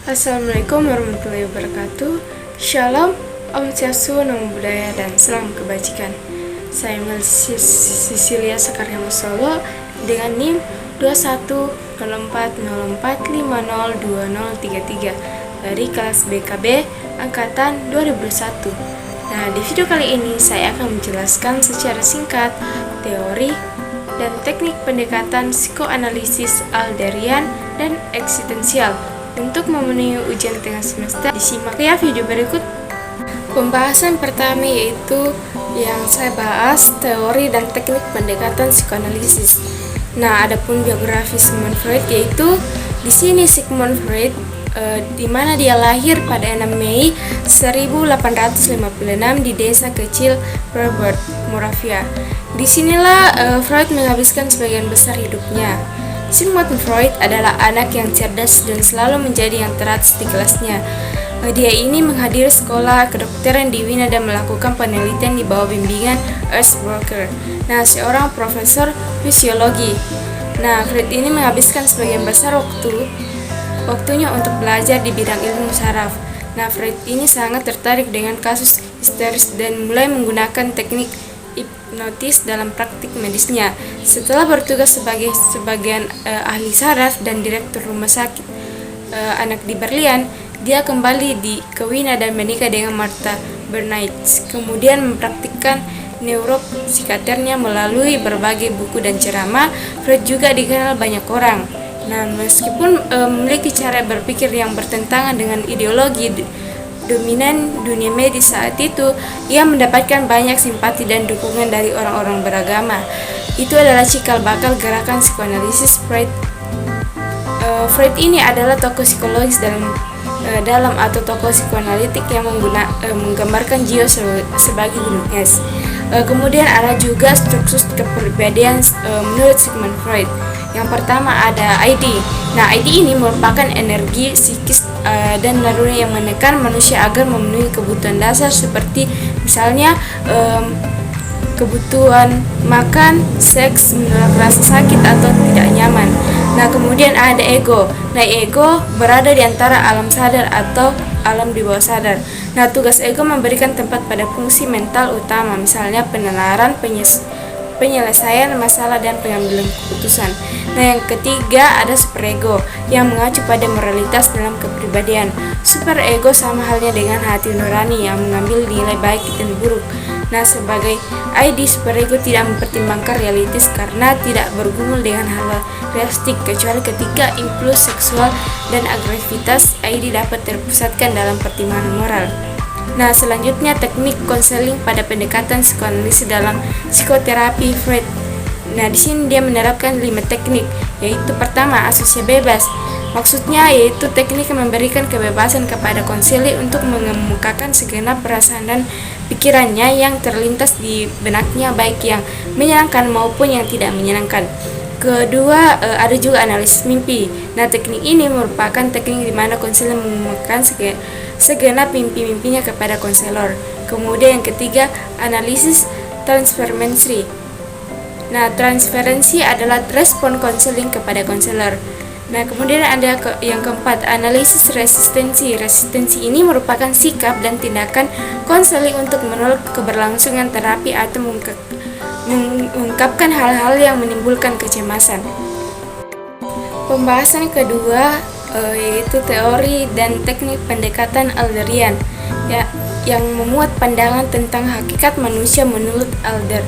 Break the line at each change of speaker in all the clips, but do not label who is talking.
Assalamualaikum warahmatullahi wabarakatuh. Shalom, Om Swastiastu, Namo Buddhaya, dan salam kebajikan. Saya Mel Cecilia Sakaryama Solo dengan NIM 210404502033 dari kelas BKB Angkatan 2001. Nah, di video kali ini saya akan menjelaskan secara singkat teori dan teknik pendekatan psikoanalisis Adlerian dan eksistensial untuk memenuhi ujian tengah semester. Disimak ya video berikut. Pembahasan pertama yaitu yang saya bahas teori dan teknik pendekatan psikoanalisis. Nah, adapun biografi Sigmund Freud yaitu di sini Sigmund Freud di mana dia lahir pada 6 Mei 1856 di desa kecil Freiburg, Moravia. Disinilah Freud menghabiskan sebagian besar hidupnya. Sigmund Freud adalah anak yang cerdas dan selalu menjadi yang teratas di kelasnya. Dia ini menghadiri sekolah kedokteran di Wina dan melakukan penelitian di bawah bimbingan Ernst Blocher, seorang profesor fisiologi. Freud ini menghabiskan sebagian besar waktunya untuk belajar di bidang ilmu saraf. Freud ini sangat tertarik dengan kasus histeris dan mulai menggunakan teknik hipnotis dalam praktik medisnya. Setelah bertugas sebagai ahli saraf dan direktur rumah sakit anak di Berlin, dia kembali ke Wina dan menikah dengan Martha Bernays. Kemudian mempraktikkan neuropsikiaternya melalui berbagai buku dan ceramah. Freud juga dikenal banyak orang. Meskipun memiliki cara berpikir yang bertentangan dengan ideologi dominan dunia medis saat itu, ia mendapatkan banyak simpati dan dukungan dari orang-orang beragama. Itu adalah cikal bakal gerakan psikoanalisis Freud. Freud ini adalah tokoh psikologis dalam atau tokoh psikoanalitik yang menggambarkan jiwa sebagai gunung es. Kemudian ada juga struktur kepribadian menurut Sigmund Freud. Yang pertama ada ID. ID ini merupakan energi psikis dan naluri yang menekan manusia agar memenuhi kebutuhan dasar seperti misalnya kebutuhan makan, seks, menolak rasa sakit atau tidak nyaman. Kemudian ada ego. Ego berada di antara alam sadar atau alam di bawah sadar. Tugas ego memberikan tempat pada fungsi mental utama, misalnya penalaran, penyelesaian masalah dan pengambilan keputusan. Yang ketiga ada superego yang mengacu pada moralitas dalam kepribadian. Superego sama halnya dengan hati nurani yang mengambil nilai baik dan buruk. Sebagai ID, superego tidak mempertimbangkan realitis karena tidak bergumul dengan hal realistik kecuali ketika impuls seksual dan agresivitas ID dapat terpusatkan dalam pertimbangan moral. Selanjutnya teknik konseling pada pendekatan psikoanalisis dalam psikoterapi Freud. Di sini dia menerapkan 5 teknik, yaitu pertama asosiasi bebas. Maksudnya yaitu teknik yang memberikan kebebasan kepada konselor untuk mengemukakan segenap perasaan dan pikirannya yang terlintas di benaknya, baik yang menyenangkan maupun yang tidak menyenangkan. Kedua, ada juga analisis mimpi. Teknik ini merupakan teknik di mana konselor mengemukakan segenap mimpi-mimpinya kepada konselor. Kemudian yang ketiga, analisis transferensi. Transferensi adalah respon konseling kepada konselor. Kemudian ada yang keempat, analisis resistensi. Resistensi ini merupakan sikap dan tindakan konseling untuk menolak keberlangsungan terapi atau mengungkapkan hal-hal yang menimbulkan kecemasan. Pembahasan kedua yaitu teori dan teknik pendekatan Adlerian yang memuat pandangan tentang hakikat manusia menurut Adler.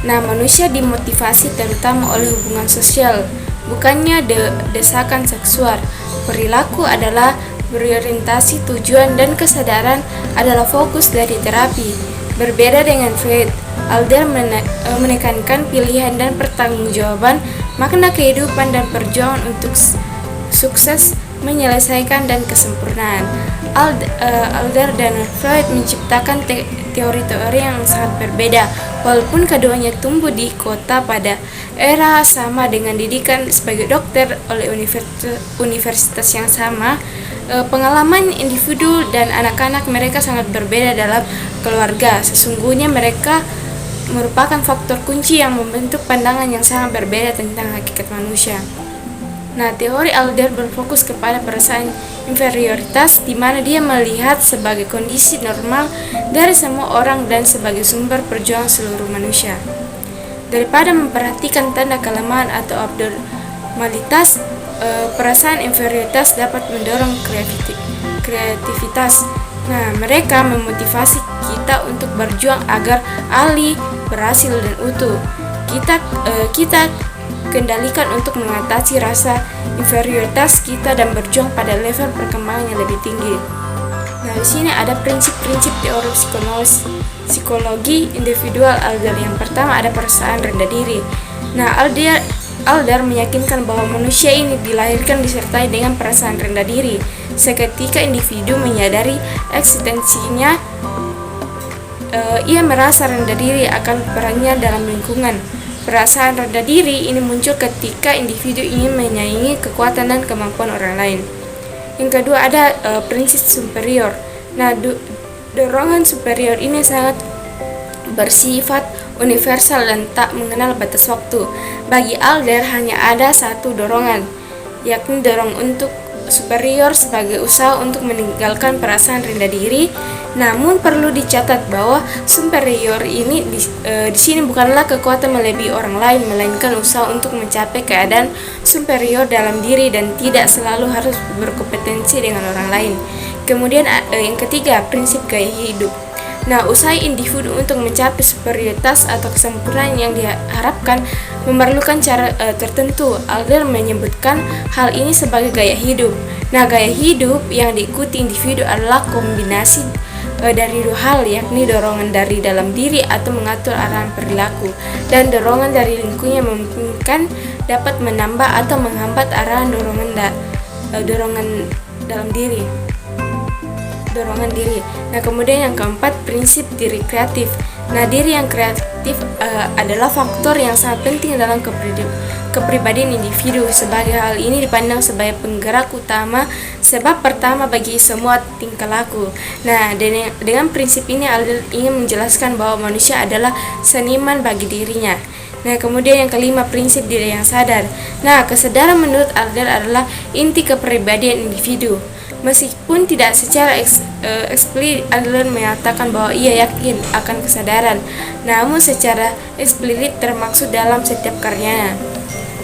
Manusia dimotivasi terutama oleh hubungan sosial, bukannya desakan seksual. Perilaku adalah berorientasi tujuan dan kesadaran adalah fokus dari terapi. Berbeda dengan Freud, Adler menekankan pilihan dan pertanggungjawaban, makna kehidupan dan perjuangan untuk sukses menyelesaikan dan kesempurnaan. Adler dan Freud menciptakan teori-teori yang sangat berbeda, walaupun keduanya tumbuh di kota pada era sama dengan didikan sebagai dokter oleh universitas yang sama. Pengalaman individu dan anak-anak mereka sangat berbeda dalam keluarga. Sesungguhnya mereka merupakan faktor kunci yang membentuk pandangan yang sangat berbeda tentang hakikat manusia. Teori Adler berfokus kepada perasaan inferioritas di mana dia melihat sebagai kondisi normal dari semua orang dan sebagai sumber perjuangan seluruh manusia. Daripada memperhatikan tanda kelemahan atau abnormalitas, perasaan inferioritas dapat mendorong kreativitas. Nah, mereka memotivasi kita untuk berjuang agar ahli, berhasil dan utuh. Kita kendalikan untuk mengatasi rasa inferioritas kita dan berjuang pada level perkembangan yang lebih tinggi. Nah, di sini ada prinsip-prinsip teori psikologi individual Adler. Yang pertama ada perasaan rendah diri. Nah, Adler meyakinkan bahwa manusia ini dilahirkan disertai dengan perasaan rendah diri. Seketika individu menyadari eksistensinya, ia merasa rendah diri akan perannya dalam lingkungan. Perasaan rendah diri ini muncul ketika individu ingin menyaingi kekuatan dan kemampuan orang lain. Yang kedua ada prinsip superior. Nah, dorongan superior ini sangat bersifat universal dan tak mengenal batas waktu. Bagi Adler hanya ada satu dorongan, yakni dorong untuk superior sebagai usaha untuk meninggalkan perasaan rendah diri. Namun perlu dicatat bahwa superior ini di sini bukanlah kekuatan melebihi orang lain, melainkan usaha untuk mencapai keadaan superior dalam diri dan tidak selalu harus berkompetensi dengan orang lain. Kemudian yang ketiga, prinsip gaya hidup. Nah, usaha individu untuk mencapai superioritas atau kesempurnaan yang diharapkan memerlukan cara tertentu. Adler menyebutkan hal ini sebagai gaya hidup. Nah, gaya hidup yang diikuti individu adalah kombinasi dari dua hal, yakni dorongan dari dalam diri atau mengatur arahan perilaku, dan dorongan dari lingkungan yang memungkinkan dapat menambah atau menghambat arahan dorongan dalam diri. Nah, kemudian yang keempat, prinsip diri kreatif. Nah, diri yang kreatif adalah faktor yang sangat penting dalam kepribadian individu. Sebagai hal ini dipandang sebagai penggerak utama, sebab pertama bagi semua tingkah laku. Nah, dengan prinsip ini Adler ingin menjelaskan bahwa manusia adalah seniman bagi dirinya. Nah, kemudian yang kelima, prinsip diri yang sadar. Nah, kesadaran menurut Adler adalah inti kepribadian individu. Meskipun tidak secara eksplisit Adler menyatakan bahwa ia yakin akan kesadaran, namun secara eksplisit termaksud dalam setiap karyanya.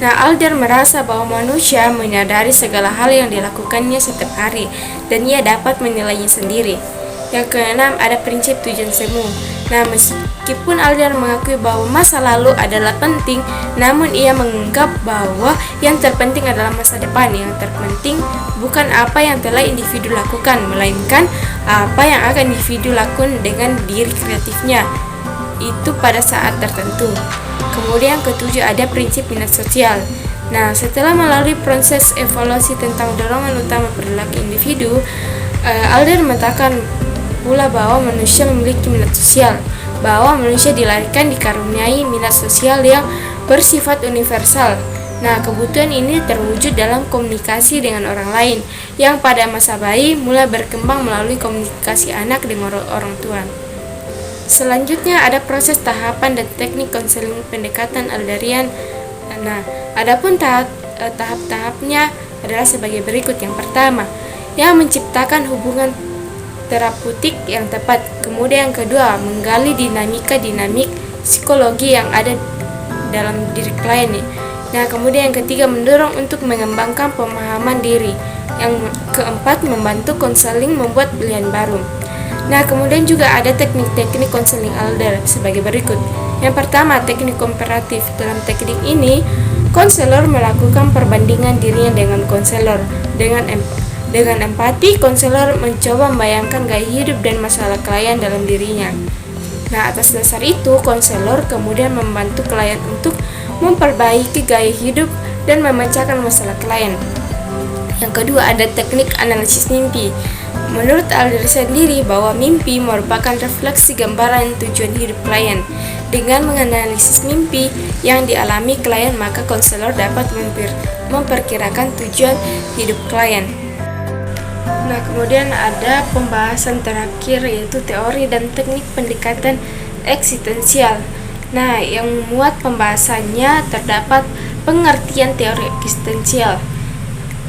Nah, Adler merasa bahwa manusia menyadari segala hal yang dilakukannya setiap hari dan ia dapat menilainya sendiri. Yang keenam ada prinsip tujuan semu. Nah, meskipun Adler mengakui bahwa masa lalu adalah penting, namun ia menganggap bahwa yang terpenting adalah masa depan. Yang terpenting bukan apa yang telah individu lakukan, melainkan apa yang akan individu lakukan dengan diri kreatifnya itu pada saat tertentu. Kemudian ketujuh ada prinsip minat sosial. Nah, setelah melalui proses evaluasi tentang dorongan utama perilaku individu, Adler mengatakan pula bahwa manusia memiliki minat sosial, bahwa manusia dilahirkan dikaruniai minat sosial yang bersifat universal. Nah, kebutuhan ini terwujud dalam komunikasi dengan orang lain, yang pada masa bayi mulai berkembang melalui komunikasi anak dengan orang tua. Selanjutnya ada proses tahapan dan teknik konseling pendekatan Adlerian. Nah, adapun tahap-tahapnya adalah sebagai berikut. Yang pertama, yang menciptakan hubungan terapeutik yang tepat. Kemudian yang kedua, menggali dinamik psikologi yang ada dalam diri klien. Nah, kemudian yang ketiga, mendorong untuk mengembangkan pemahaman diri. Yang keempat, membantu konseling membuat pilihan baru. Nah, kemudian juga ada teknik-teknik konseling Adler sebagai berikut. Yang pertama, teknik komparatif. Dalam teknik ini, konselor melakukan perbandingan dirinya dengan konselor. Dengan empati, konselor mencoba membayangkan gaya hidup dan masalah klien dalam dirinya. Nah, atas dasar itu, konselor kemudian membantu klien untuk memperbaiki gaya hidup dan memecahkan masalah klien. Yang kedua, ada teknik analisis mimpi. Menurut Adler sendiri bahwa mimpi merupakan refleksi gambaran tujuan hidup klien. Dengan menganalisis mimpi yang dialami klien, maka konselor dapat memperkirakan tujuan hidup klien. Nah, kemudian ada pembahasan terakhir yaitu teori dan teknik pendekatan eksistensial. Nah, yang memuat pembahasannya terdapat pengertian teori eksistensial.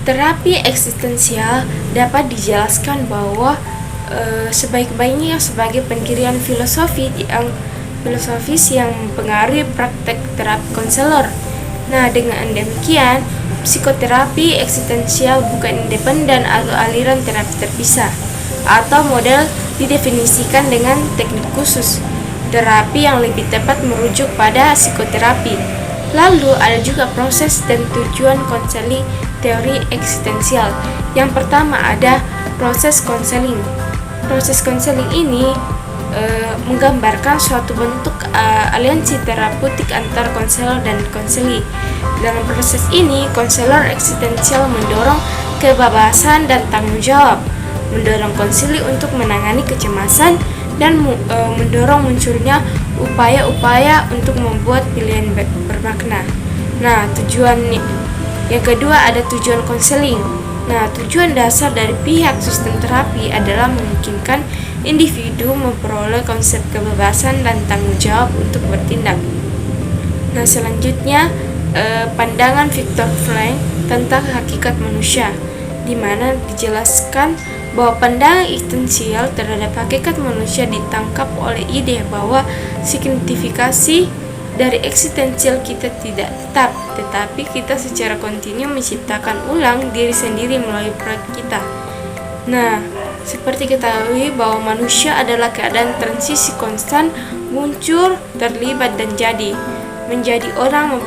Terapi eksistensial dapat dijelaskan bahwa sebaik-baiknya sebagai pengkirian filosofis yang mempengaruhi praktek terapi konselor. Nah, dengan demikian, psikoterapi eksistensial bukan independen atau aliran terapi terpisah, atau model didefinisikan dengan teknik khusus. Terapi yang lebih tepat merujuk pada psikoterapi. Lalu ada juga proses dan tujuan konseling teori eksistensial. Yang pertama ada proses konseling. Proses konseling ini menggambarkan suatu bentuk aliansi terapeutik antar konselor dan konseli. Dalam proses ini, konselor eksistensial mendorong kebebasan dan tanggung jawab, mendorong konseli untuk menangani kecemasan, dan mendorong munculnya upaya-upaya untuk membuat pilihan bermakna. Nah, tujuan yang kedua ada tujuan konseling. Nah, tujuan dasar dari pihak sistem terapi adalah memungkinkan individu memperoleh konsep kebebasan dan tanggung jawab untuk bertindak. Nah, selanjutnya pandangan Viktor Frankl tentang hakikat manusia, di mana dijelaskan bahwa pandangan eksistensial terhadap hakikat manusia ditangkap oleh ide bahwa signifikasi dari eksistensial kita tidak tetap, tetapi kita secara kontinu menciptakan ulang diri sendiri melalui proyek kita. Nah, seperti ketahui bahwa manusia adalah keadaan transisi konstan, muncul, terlibat, dan jadi. Menjadi orang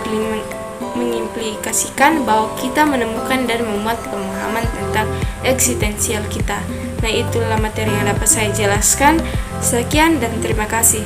mengimplikasikan bahwa kita menemukan dan memuat pemahaman tentang eksistensial kita. Nah, itulah materi yang dapat saya jelaskan. Sekian dan terima kasih.